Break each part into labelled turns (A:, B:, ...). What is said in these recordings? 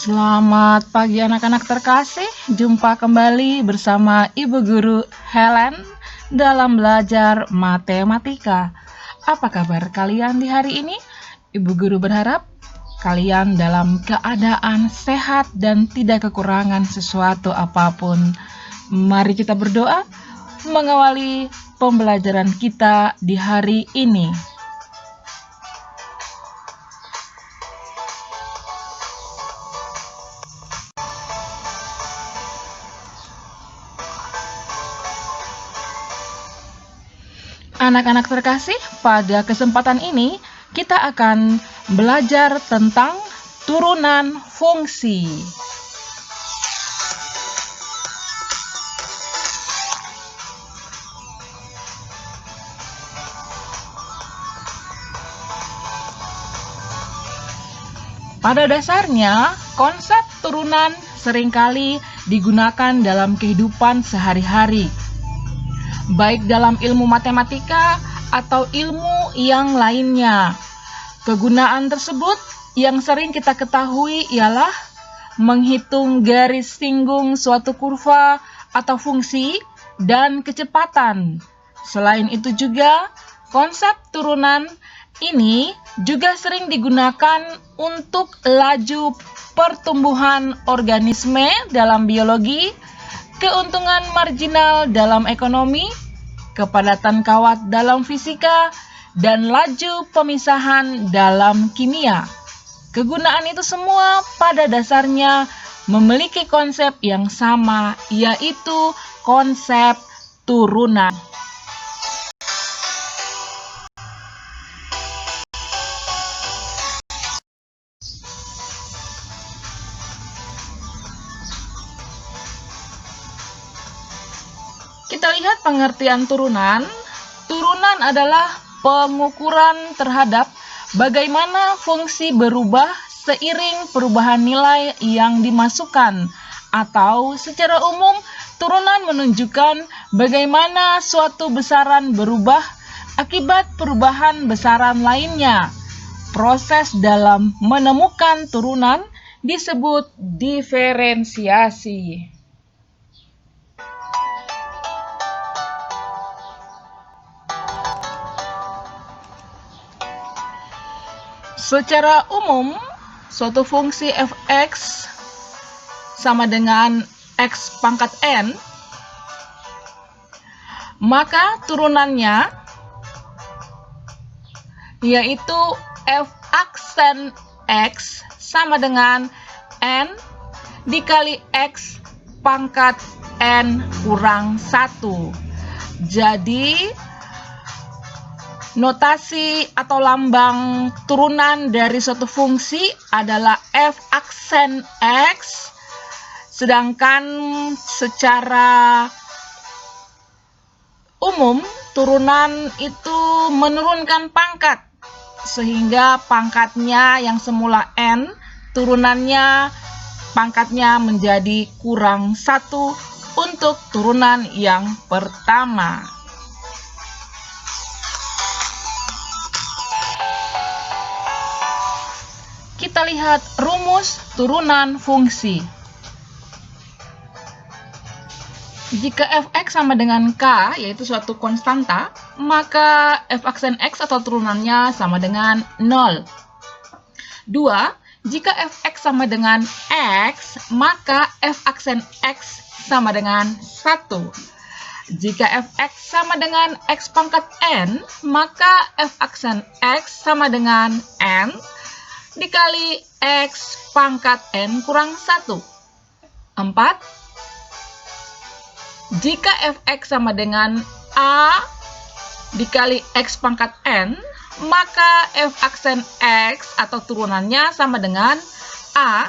A: Selamat pagi anak-anak terkasih, jumpa kembali bersama Ibu Guru Helen dalam belajar matematika. Apa kabar kalian di hari ini? Ibu Guru berharap kalian dalam keadaan sehat dan tidak kekurangan sesuatu apapun. Mari kita berdoa mengawali pembelajaran kita di hari ini. Anak-anak terkasih, pada kesempatan ini kita akan belajar tentang turunan fungsi. Pada dasarnya, konsep turunan seringkali digunakan dalam kehidupan sehari-hari, baik dalam ilmu matematika atau ilmu yang lainnya. Kegunaan tersebut yang sering kita ketahui ialah menghitung garis singgung suatu kurva atau fungsi dan kecepatan. Selain itu juga, konsep turunan ini juga sering digunakan untuk laju pertumbuhan organisme dalam biologi, keuntungan marginal dalam ekonomi, kepadatan kawat dalam fisika, dan laju pemisahan dalam kimia. Kegunaan itu semua pada dasarnya memiliki konsep yang sama, yaitu konsep turunan. Kita lihat pengertian turunan. Turunan adalah pengukuran terhadap bagaimana fungsi berubah seiring perubahan nilai yang dimasukkan, atau secara umum turunan menunjukkan bagaimana suatu besaran berubah akibat perubahan besaran lainnya. Proses dalam menemukan turunan disebut diferensiasi. Secara umum, suatu fungsi f(x) sama dengan x pangkat n, maka turunannya yaitu f aksen x sama dengan n dikali x pangkat n kurang 1. Jadi, notasi atau lambang turunan dari suatu fungsi adalah f aksen x, sedangkan secara umum turunan itu menurunkan pangkat, sehingga pangkatnya yang semula n, turunannya pangkatnya menjadi kurang 1 untuk turunan yang pertama. Kita lihat rumus turunan fungsi. Jika f(x) sama dengan k, yaitu suatu konstanta, maka f aksen x atau turunannya sama dengan 0. 2. Jika f(x) sama dengan x, maka f aksen x sama dengan 1. Jika f(x) sama dengan x pangkat n, maka f aksen x sama dengan n dikali x pangkat n kurang 1. 4. Jika f(x) sama dengan a dikali x pangkat n, maka f aksen x atau turunannya sama dengan a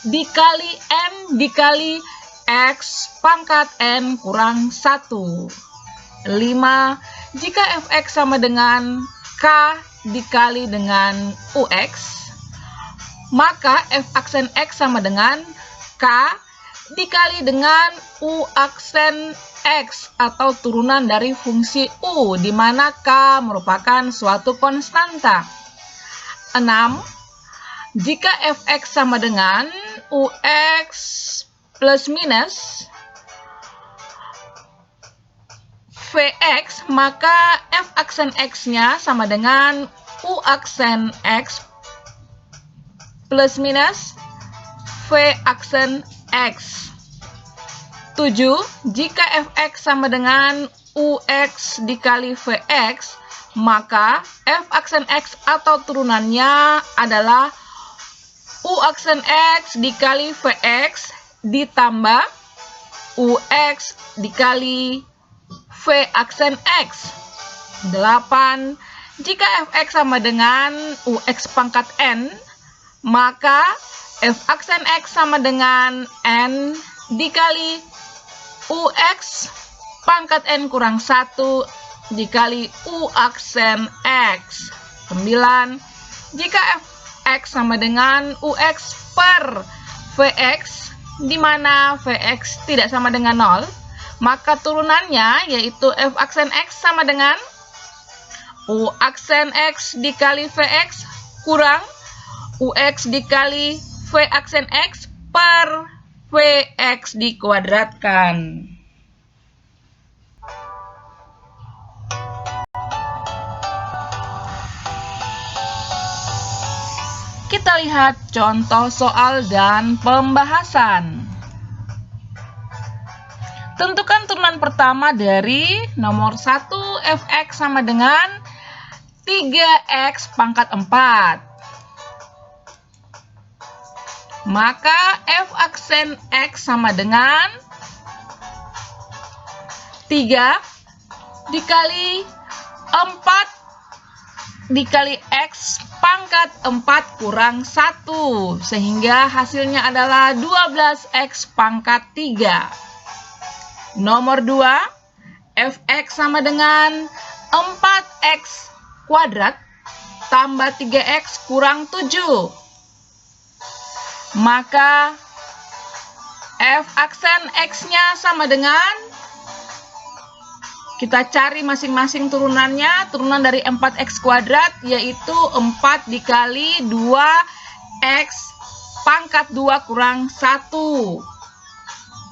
A: dikali n dikali x pangkat n kurang 1. 5. Jika f(x) sama dengan k dikali dengan ux, maka f aksen x sama dengan k dikali dengan u aksen x atau turunan dari fungsi u, di mana k merupakan suatu konstanta. 6. Jika f(x) sama dengan UX plus minus Vx, maka F aksen X-nya sama dengan U aksen X plus minus V aksen X. 7. Jika Fx sama dengan Ux dikali Vx, maka F aksen X atau turunannya adalah U aksen X dikali Vx ditambah Ux dikali V aksen X. 8. Jika Fx sama dengan Ux pangkat N, maka F aksen X sama dengan N dikali Ux pangkat N kurang 1 dikali U aksen X. 9. Jika Fx sama dengan Ux per Vx, di mana Vx tidak sama dengan 0, maka turunannya yaitu F aksen X sama dengan U aksen X dikali Vx kurang Ux dikali V aksen X per Vx dikuadratkan. Kita lihat contoh soal dan pembahasan. Tentukan turunan pertama dari nomor 1 Fx sama dengan 3x pangkat 4. Maka F aksen X sama dengan 3 dikali 4 dikali X pangkat 4 kurang 1. Sehingga hasilnya adalah 12X pangkat 3. Nomor 2, Fx sama dengan 4x kuadrat tambah 3x kurang 7. Maka F aksen X-nya sama dengan, kita cari masing-masing turunannya. Turunan dari 4x kuadrat yaitu 4 dikali 2x pangkat 2 kurang 1.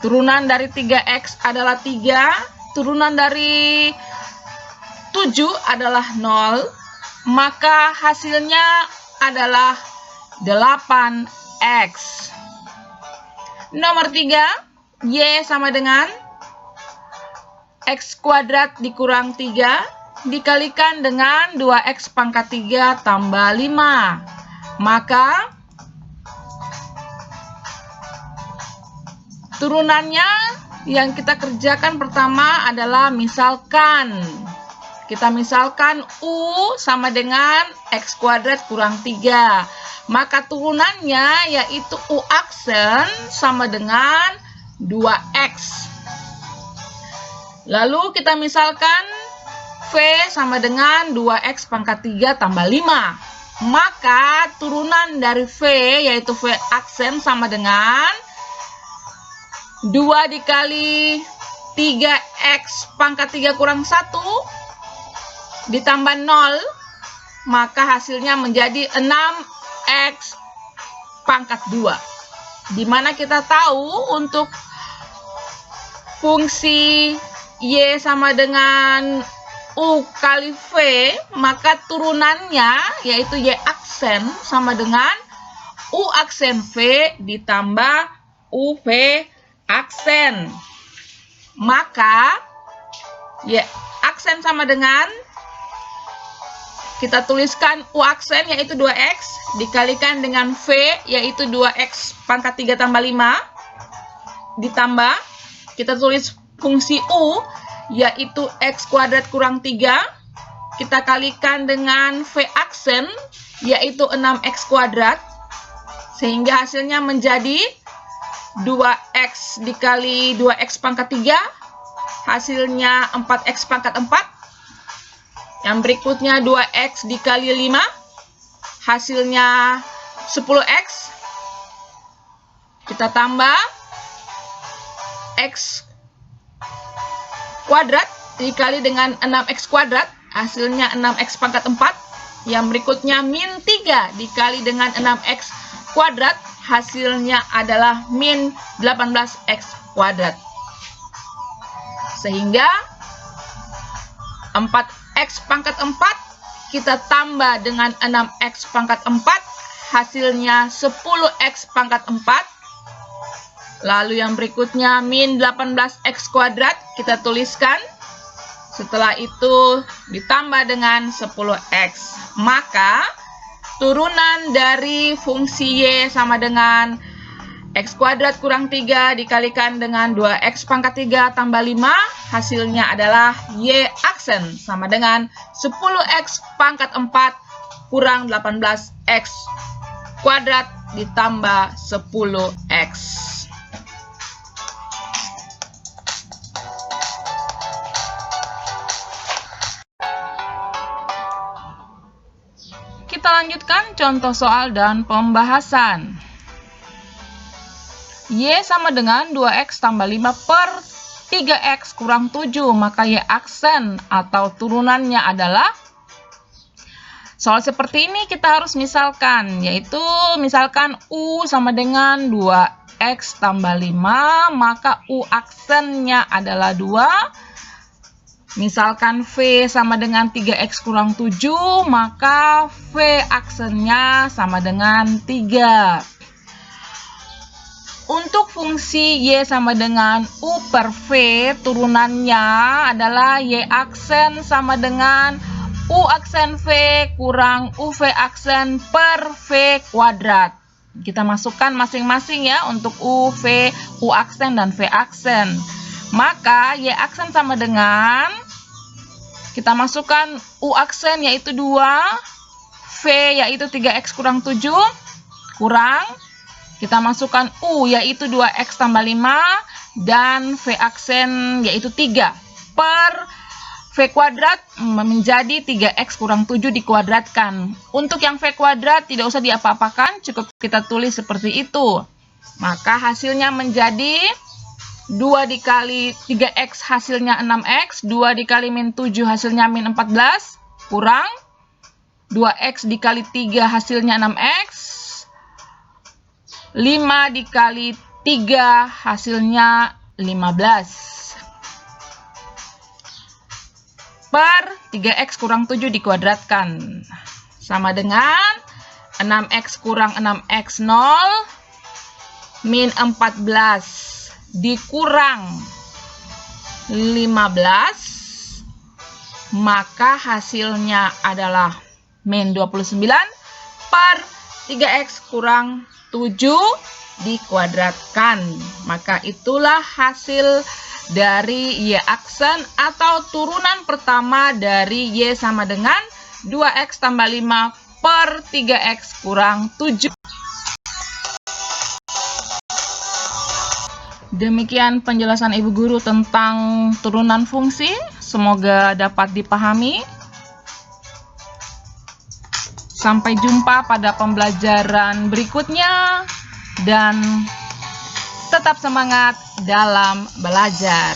A: Turunan dari 3x adalah 3. Turunan dari 7 adalah 0. Maka hasilnya adalah 8x. Nomor 3, Y sama dengan X kuadrat dikurang 3 dikalikan dengan 2X pangkat 3 tambah 5. Maka turunannya yang kita kerjakan pertama adalah misalkan. Kita misalkan U sama dengan X kuadrat kurang 3. Maka turunannya yaitu U aksen sama dengan 2X. Lalu kita misalkan V sama dengan 2X pangkat 3 tambah 5. Maka turunan dari V yaitu V aksen sama dengan 2 dikali 3X pangkat 3 kurang 1 ditambah 0. Maka hasilnya menjadi 6X pangkat 2. Dimana kita tahu untuk fungsi Y sama dengan U kali V, maka turunannya yaitu Y aksen sama dengan U aksen V ditambah UV aksen. Maka Y aksen sama dengan, kita tuliskan U aksen yaitu 2X dikalikan dengan V yaitu 2X pangkat 3 tambah 5 ditambah, kita tulis fungsi U yaitu X kuadrat kurang 3 kita kalikan dengan V aksen yaitu 6X kuadrat sehingga hasilnya menjadi 2X dikali 2X pangkat 3 hasilnya 4X pangkat 4. Yang berikutnya 2X dikali 5 hasilnya 10X. Kita tambah X kuadrat dikali dengan 6X kuadrat hasilnya 6X pangkat 4. Yang berikutnya min 3 dikali dengan 6X kuadrat hasilnya adalah min 18x kuadrat. Sehingga 4x pangkat 4 kita tambah dengan 6x pangkat 4, hasilnya 10x pangkat 4. Lalu yang berikutnya min 18x kuadrat kita tuliskan. Setelah itu ditambah dengan 10x. Maka turunan dari fungsi y sama dengan x kuadrat kurang 3 dikalikan dengan 2x pangkat 3 tambah 5. Hasilnya adalah y aksen sama dengan 10x pangkat 4 kurang 18x kuadrat ditambah 10x. Kita lanjutkan contoh soal dan pembahasan. Y sama dengan 2x tambah 5 per 3x kurang 7, maka y aksen atau turunannya adalah. Soal seperti ini kita harus misalkan, yaitu misalkan U sama dengan 2x tambah 5, maka U aksennya adalah 2. Misalkan V sama dengan 3x kurang 7, maka V aksennya sama dengan 3. Untuk fungsi Y sama dengan U per V, turunannya adalah Y aksen sama dengan U aksen V kurang UV aksen per V kuadrat. Kita masukkan masing-masing ya untuk U, V, U aksen, dan V aksen. Maka Y aksen sama dengan, kita masukkan U aksen yaitu 2, V yaitu 3x kurang 7, kurang, kita masukkan U yaitu 2x tambah 5, dan V aksen yaitu 3, per V kuadrat menjadi 3x kurang 7 dikuadratkan. Untuk yang V kuadrat tidak usah diapa-apakan, cukup kita tulis seperti itu. Maka hasilnya menjadi 2 dikali 3x hasilnya 6x, 2 dikali min 7 hasilnya min 14, kurang 2x dikali 3 hasilnya 6x, 5 dikali 3 hasilnya 15. Per 3x kurang 7 dikuadratkan. Sama dengan 6x kurang 6x 0, min 14 dikurang 15, maka hasilnya adalah min 29 per 3x kurang 7 dikuadratkan. Maka itulah hasil dari Y aksen atau turunan pertama dari Y sama dengan 2x tambah 5 per 3x kurang 7. Demikian penjelasan Ibu Guru tentang turunan fungsi. Semoga dapat dipahami. Sampai jumpa pada pembelajaran berikutnya dan tetap semangat dalam belajar.